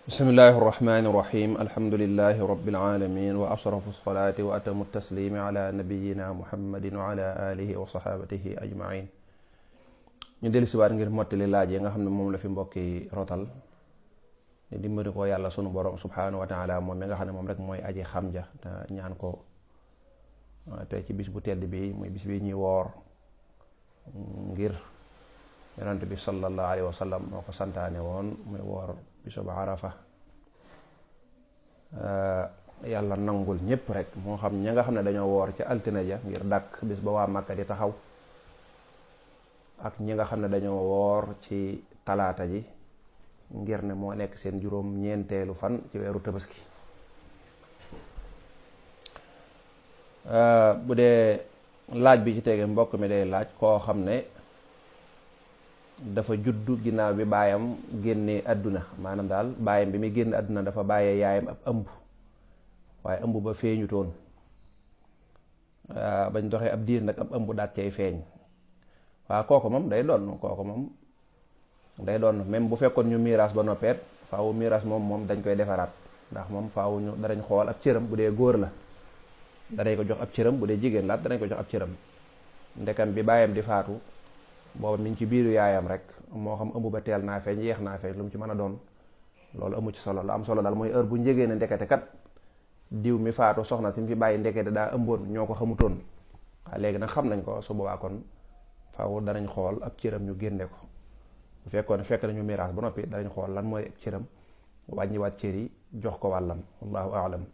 bismillahi irrahmani irrahim alhamdulilahi rabilalamin wa asrafu alsalaati wa atamu taslimi ala nabiyina muhammadin wa ala alihi wa sahabatihi ajmain ñu dellusiwaat ngir mottali laaj yi nga xam ne moom la fi mbokki rotal ne dimbali ko yàlla sunu borom subhanahu wa taala moom mi nga xam ne moom rek mooy aji xam ja te ñaan ko tey ci bis bu tedd bi muy bis bi ñuy woor ngir yonent bi sallallahu alayhi wa sallam moo ko santaane woon muy woor bisub arafa yàlla nangul ñëpp rek moo xam ña nga xam ne dañoo woor ca altine ja ngir dàkk bis ba waa Màkka di taxaw ak ñi nga xam ne dañoo woor ci talaata ji ngir ne moo nekk seen juróom ñeenteelu fan ci weeru tabaski bu dee laaj bi ci tege mbokk mi day laaj koo xam ne dafa juddu ginnaaw bi baayam génnee àdduna maanaam daal baayam bi muy génn àdduna dafa bàyyee yaayam ab ëmb waaye ëmb ba feeñutoon bañ doxee ab diir nag ab ëmb daat cay feeñ waaw kooku moom day doon même bu fekkoon ñu miiras ba noppeet faawu miiras moom dañ koy defaraat ndax moom faawu ñu danañ xool ab cëram bu dee góor la danañ ko jox ab cëram bu dee jigéen laat danañ ko jox ab cëram ndekam bi baayam di faatu booba mi ngi ci biiru yaayam rek moo xam ëmb ba teel naa feeñ yeex naa feeñ lu mu ci mën a doon loolu amu ci solo la am solo daal mooy heure bu njegee ne ndekete kat diw mi faatu soxna si mu fi bàyyi ndekete daa ëmboon ñoo ko xamutoon waaye léegi nag xam nañ ko su boobaa kon faaw danañ xool ab cëram ñu génne ko bu fekkoon fekk nañu miraas ba noppi danañ xool lan mooy ab cëram wàññiwaat cër yi jox ko wàllam wallahu aalam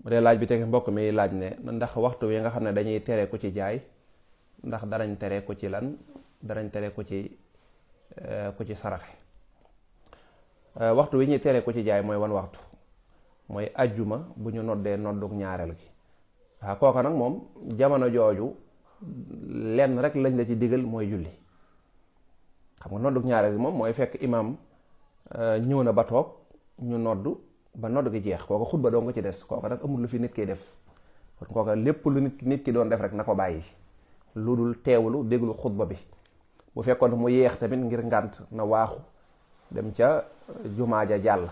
bu dee laaj bi teg mbokk mi laaj ne ndax waxtu wi nga xam ne dañuy tere ku ci jaay ndax danañ tere ko ci lan danañ tere ko ci saraxe waxtu wi ñuy tere ko ci jaay mooy wan waxtu mooy ajjuma bu ñu noddee nodduk ñaareel gi waaw kooka nag moom jamono jooju lenn rek lañ la ci digal mooy julli xam nga nodduk ñaareel gi moom mooy fekk imam ñëw na ba toog ñu nodd ba nodd gi jeex kooka xutba doo nga ci des kooka nag amul lu fi nit kiy def kon kooka lépp lu nit ki doon def rek na ko bàyyi lu dul teewlu déglu xutba bi bu fekkoon mu yeex tamit ngir ngànt na waaxu dem ca jumaa ja jàll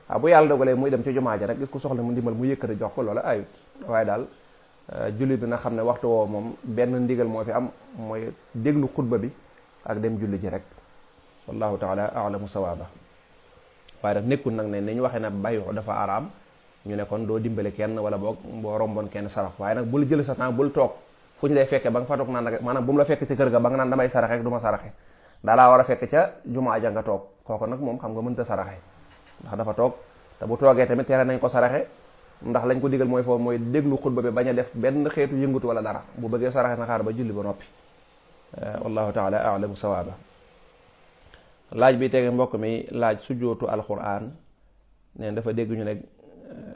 waaw bu yàlla dogalee muy dem ca jumaa ja rek gis ku soxla mu ndimbal mu yëkkati jox ko loola ayut waaye daal julli bi na xam ne waxtu woo moom benn ndigal moo fi am mooy déglu xutba bi ak dem julli ji rek wallahu taala alamu sawaaba waaye nag nekkul nag ne ni ñu waxee ne bayu dafa araam ñu ne kon doo dimbale kenn wala boog boo romboon kenn sarax waaye nag bul jël sa temps bul toog fu ñu lay fekkee ba nga fa toog naan rek maanaam bu mu la fekk ci kër ga ba nga naan damay saraxe rek du ma saraxe daalaa war a fekk ca jumaa ja nga toog kooku nag moom xam nga mënta saraxe ndax dafa toog te bu toogee tamit tere nañ ko saraxe ndax lañ ko digal mooy foofu mooy déglu xutba bi bañ a def benn xeetu yëngutu wala dara bu bëggee saraxe na xaar ba julli ba noppi wallahu taala alamu sawaaba laaj bi tege mbokk mi laaj sujjootu alquran neen dafa dégg ñu ne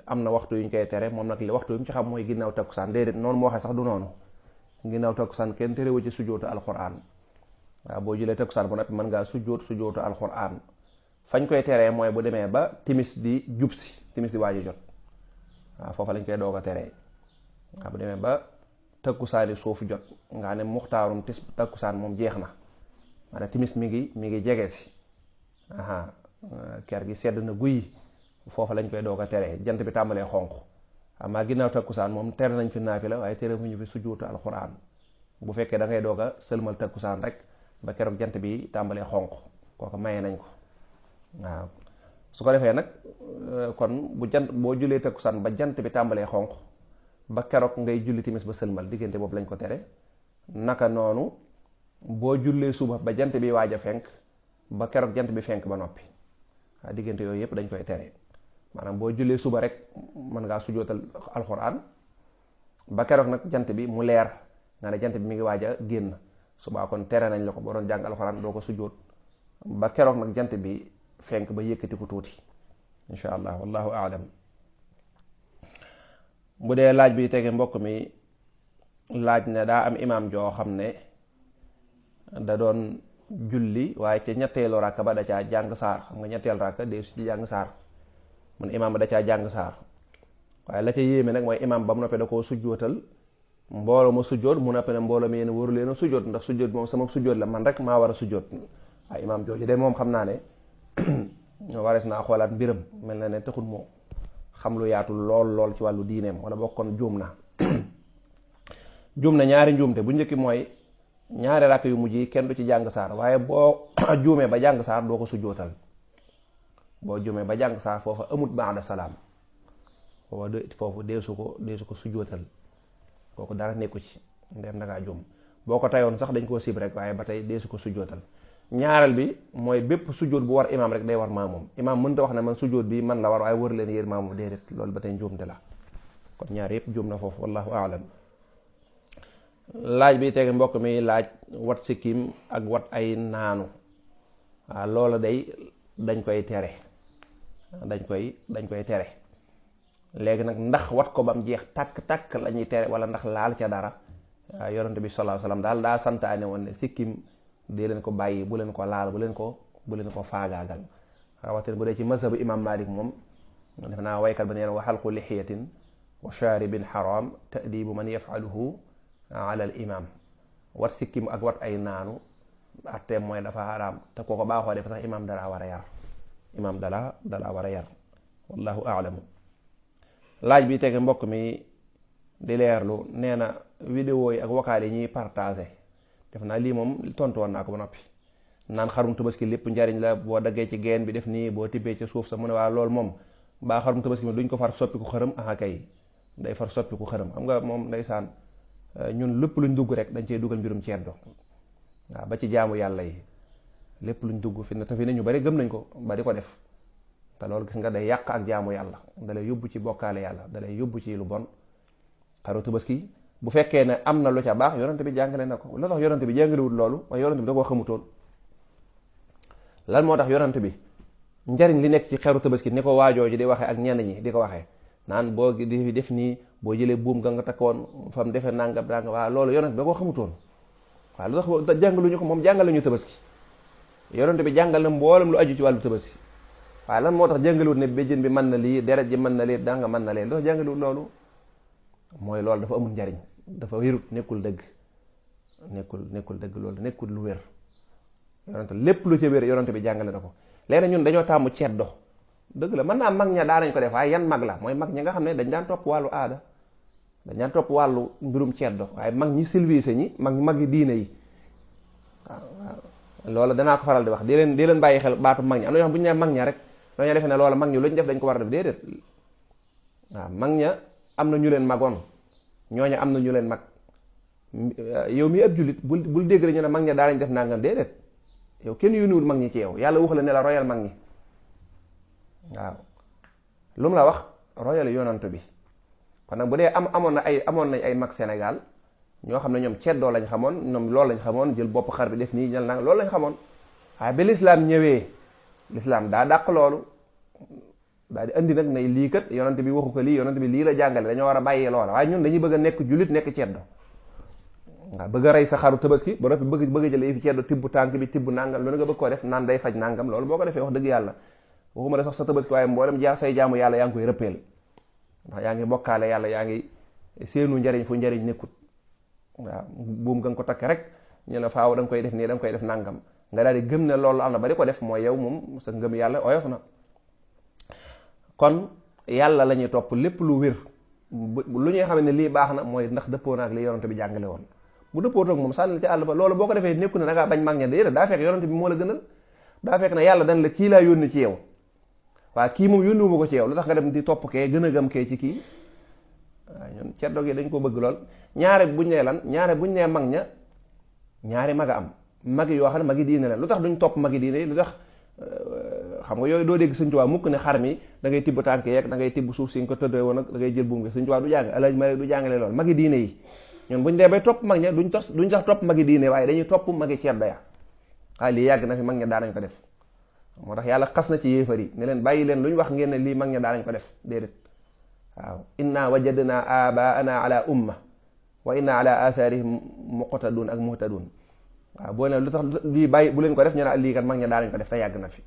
am na waxtu yu ñu koy tere moom nag waxtu yu mu ci xam mooy ginnaaw takkusaan déedéet noonu moo waxee sax du noonu ginnaaw takkusaan kenn terewu ci sujjootu alquran waaw boo jëlee takkusaan bu noppi mën ngaa sujjootu alquran fañ koy teree mooy bu demee ba timis di jub si timis di waaj a jot waaw foofa lañ koy doog a teree waaw bu demee ba takkusaani suuf jot nga ne muxtaarum takkusaan moom jeex na maanaam timis mi ngi jege si ker gi sedd na guy foofa lañ koy doog a teree jant bi tàmbalee xonq amaa ginnaaw takkusaan moom tere nañ fi naafila waaye tere fu ñu fi sujjóotu alxuraan bu fekkee da ngay doog a sëlmal takkusaan rek ba keroog jant bi tàmbalee xonq kooku maye nañ ko waaw su ko defee nag kon boo jullee takkusaan ba jant bi tàmbalee xonq ba keroog ngay julli timis ba sëlmal diggante boobu lañ ko tere naka noonu boo jullee suba ba jant bi waaj a fenk ba keroog jant bi fenk ba noppi waaw diggante yooyu yëpp dañ koy tere maanaam boo jullee suba rek mën ngaa sujootal alxuraan ba keroog nag jant bi mu leer nga ne jant bi mi ngi waaj a génn subaa kon tere nañ la ko boo doon jàng alxuraan doo ko sujoot ba keroog nag jant bi fenk ba yëkkati ko tuuti insha allah wallahu aalam bu dee laaj bi tege mbokk mi laaj ne daa am imaam joo xam ne da doon julli waaye ca ñetteelu ràkka ba da caa jàng saar xam nga ñetteel ràkka dee su ci jàng saar mun imaam ba da caa jàng saar waaye la ca yéeme nag mooy imaam ba mu noppee da koo sujjootal mbooloo ma sujjoot mu noppee ne mbooloo mi yéen waru leen a sujjoot ndax sujjoot moom sama sujjoot la man rek maa war a sujjoot waaye imaam jooju de moom xam naa ne warees naa xoolaat mbiram, mel na ne taxul moo xam lu yaatu lool ci wàllu diineem, wala bokkoon juum na ñaari njuumte. bu njëkki mooy ñaari rakk yu mujj yi kenn du ci jàng saar, waaye boo juumee ba jàng saar doo ko sujjootal. boo juumee ba jàng saar foofa amut ba'da salaam, foofu deesu ko sujjootal, kooku dara nekku ci ndem dangaa juum. boo ko tayoon sax dañ koo sib rek, waaye ba tey deesu ko sujjootal. ñaareel bi mooy bépp sujjoot bu war imaam rek day war maamum. imaam mënta wax ne man sujjoot bi man la war, waaye wër leen yéen maamum, déedéet, loolu ba tey njuumte la. kon ñaar yëpp juum na foofu, wallahu aalam. laaj bi tege mbokk mi laaj wat sikkim ak wat ay naanu. waaw loola dañ koy tere, dañ koy tere. léegi nag ndax wat ko bam jeex takk la ñuy tere, wala ndax laal ca dara. waaw yonent bi sallallahu alayhi wasallam daal daa santaane woon ne sikkim dee leen ko bàyyi, bu leen ko laal, bu leen ko faagaagal. rawatina bu dee ci mazhabu imam Malik moom def naa waykat ba neen wa xalqu lixiyatin wa shaaribin haram ta'dibu man yaf'aluhu ala al imam. wat sikkim ak wat ay naanu atteem mooy dafa haram, te kooko baaxoo def sax imam dalaa war a yar, imam dalaa war a yar, wallahu a'lamu. laaj bi tege mbokk mi di leerlu, nee na vidéo yi ak vocal yi ñuy partagé, def naa lii moom tontu woon naa ko ba noppi. naan xarum tabaski lépp njariñ la, boo daggee ci geen bi def nii, boo tibbee ci suuf sa, mu ne waa loolu moom baa xarum tabaski mi duñ ko far soppiku xërëm. aha kay, day far soppiku xërëm. xam nga moom ndeysaan ñun lépp luñ dugg rek dañ cey dugal mbirum ceddo. waaw ba ci jaamu yàlla yi lépp luñ dugg fi ne, te fi ne ñu bari gëm nañ ko ba di ko def, te loolu gis nga day yàq ak jaamu yàlla, dalay yóbbu ci bokkaale yàlla, dalay yóbbu ci lu bon. xaru tabaski bu fekkee ne am na lu ca baax, yonent bi jàngale na ko. la tax yonent bi jàngalewul loolu, waaye yonent bi da koo xamutoon. lan moo tax yonent bi njariñ li nekk ci xaru tabaski ni ko waajoo ji di waxee ak ñenn ñi di ko waxee, naan boo di def nii, boo jëlee buum nga takkoon fam defee nangam waaw loolu yonent bi da koo xamutoon. waaw lu tax jàngaluñu ko? moom jàngal lañu tabaski. yonent bi jàngal na mboolem lu aju ci wàllu tabaski. waaye lan moo tax jàngalewul ne béjjën bi mën na lii, deret ji mën na lii, danga mën na lee? lu tax jàngalewul loolu? mooy loolu dafa amul njariñ, dafa wérut, nekkul dëgg, nekkul dëgg, loolu nekkul lu wér. yonent lépp lu ca wér yonent bi jàngale na ko. léegi ñun dañoo tàmm ceddo. dëgg la mën naa mag ña daanañ ko def, waaye yan mag la? mooy mag ñi nga xam ne dañ daan topp wàllu aada, dañ daan topp wàllu mbirum ceddo. waaye mag ñi civilisé ñi, mag yi diine yi, waaw loolu danaa ko faral di wax, di leen bàyyi xel baatu mag ñi. am na ñoo xam bu ñu nee mag ña rek dañoo defee ne loola mag ñi lu ñu def dañ ko war a def, déedéet. waaw mag ña am na ñu leen magoon, ñooña am na ñu leen mag. yow mi ab jullit bul dégg ñu ne mag ña daanañ def nangam, déedéet. yow kenn yónniwul mag ñi ci yow, yàlla wax la ne la royal mag ñi. waaw lu mu la wax, royal yonant bi. kon nag bu dee amoon nañ ay mag Sénégal ñoo xam ne ñoom ceddoo lañ xamoon, ñoom loolu lañ xamoon, jël bopp xar bi def nii jël nang, loolu lañ xamoon. waaye ba lislaam ñëwee, lislaam daa dàq loolu, daal di andi nag ne lii kat yonant bi waxu ko lii, yonant bi lii la jàngale, dañoo war a bàyyee loola. waaye ñun dañuy bëgg a nekk jullit, nekk ceddo. waaw bëgg a rey sa xaru tabaski ba noppi bëgg a jël yi fi ceddo, tibb tànk bi, tibb nangam, loolu nga bëgg koo def naan day faj nangam. loolu boo ko defee wax dëgg yàlla waxuma la sax sa tabaski, waaye mboolem say jaamu yàlla yaa ngi koy rëppeel. ndax yaa ngi bokkaale yàlla, yaa ngi seenu njariñ fu njariñ nekkut. waaw buum nga ko takk rek ñu ne faaw da nga koy def nii, da nga koy def nangam, nga daal di gëm ne loolu am na ba di ko def, mooy yow moom sa ngëm yàlla oyof na. kon yàlla la ñuy topp lépp lu wér. lu ñuy xam ne lii baax na mooy ndax dëppoo na ak li yonent bi jàngale woon. bu dëppoo toog moom sànni ci àll ba, loolu boo ko defee nekku ne da ngaa bañ mag ña, déedéet. daa fekk yonent bi moo la gënal, daa fekk ne yàlla dañ la kii laa yónni ci yow. waaw kii moom yónniwuma ko ci yow, lu tax nga dem di topp kee, gën a gëm kee ci kii. waaw ñun ceddo gi dañ ko bëgg lool. ñaare buñ nee mag ña, ñaari mag a am. mag yoo xam ne magi diine leen, lu tax duñ topp magi diine yi? lu tax xam nga yooyu doo dégg Sëñ Tuubaa mukk ne xar mi da ngay tibb tànk yeeg da ngay tibb suuf si nga ko tëddee woon ak da ngay jël buum gi. Sëñ Tuubaa du jàng, Alaaji Maalik du jàngale lool. magi diine yi ñun buñ dee bay topp mag ña duñ sax topp magi diine, waaye dañuy topp magi ceddo ya. waaye lii yàgg na fi, mag ña daanañ ko def. moo tax yàlla xas na ci yéefar yi ne leen bàyyi leen lu ñu wax ngeen ne lii mag ña daanañ ko def, déedéet. waaw inna wajadna abaana ala umma wa inna ala atharihim muqtadun ak muhtadun. waaw boo ne lu tax lii bàyyi bu leen ko def ñu ne lii kat mag ña daanañ ko def te yàgg na fi.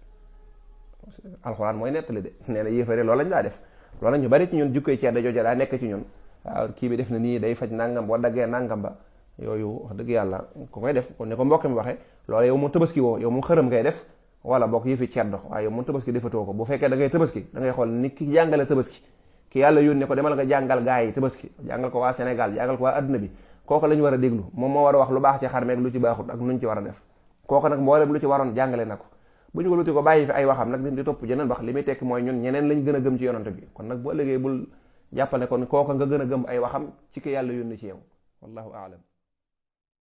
alxuraan mooy nettali de, nee na yéefar yi loolu lañ daa def. loolu ñu bari ci ñun jukkoy ceddo jooja daa nekk ci ñun. waaw kii bi def na nii day faj nangam, boo daggee nangam ba yooyu wax dëgg yàlla ku koy def kon ne ko mbokk mi waxee loolu yow mu tabaski woo, yow mu xërëm ngay def, wala bokk yëfi ceddo, waaye yow moom tabaski defatoo ko. bu fekkee da ngay tabaski da ngay xool ni ki jàngale tabaski, ki yàlla yónnee ko demal nga jàngal gaa yi tabaski, jàngal ko waa Sénégal, jàngal ko waa adduna bi, kooku la ñu war a déglu. moom moo war a wax lu baax ci xar meeg lu ci baaxut ak nuñ ci war a def. kooku nag mboolem lu ci waroon jàngale na ko. bu ñu ko luti ko bàyyi fi ay waxam nag di topp jeneen wax, li muy tekki mooy ñun ñeneen lañ gën a gëm ci yonante bi. kon nag bu ëllëgee bul jàppale kon kooka nga gën a gëm ay waxam ci ki yàlla yónni ci yow. wallahu aalam.